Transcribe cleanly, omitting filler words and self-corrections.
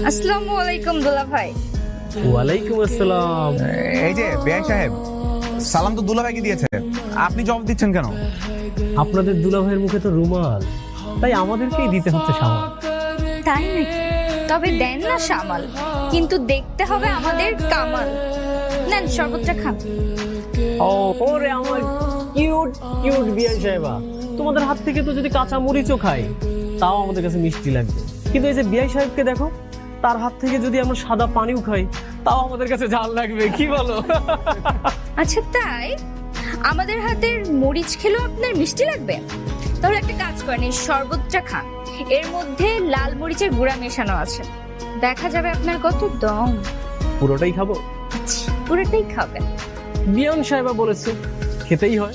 আসসালামু আলাইকুম দুলা ভাই। ওয়ালাইকুম আসসালাম। এই যে বেআই সাহেব, সালাম তো দুলাভাইকে দিয়েছে, আপনি জবাব দিচ্ছেন কেন? আপনাদের দুলাভাইয়ের মুখে তো রুমাল, তাই আমাদেরকেই দিতে হচ্ছে সামাল। তাই নাকি? তবে দেন না সামাল, কিন্তু দেখতে হবে আমাদের কামাল। নেন শরবতটা খান। ওরে আমার কিউট কিউট বিয়ান সাহেবা, তোমাদের হাত থেকে তো যদি কাঁচা মরিচও খাই তাও আমাদের কাছে মিষ্টি লাগবে, কিন্তু এই যে বিয়াই সাহেবকে দেখো, তার হাত থেকে যদি আমরা সাদা পানিও খাই তাও আমাদের কাছে ঝাল লাগবে, কি বলো? আচ্ছা তাই? আমাদের হাতের মরিচ খেলেও আপনার মিষ্টি লাগবে? তাহলে একটা কাজ করেন, এই শরবতটা খান, এর মধ্যে লাল মরিচের গুঁড়া মেশানো আছে, দেখা যাবে আপনার কত দম। পুরোটাই খাবো? পুরোটাই খাবেন। বিয়ান সাহেবা বলেছে খেতেই হয়।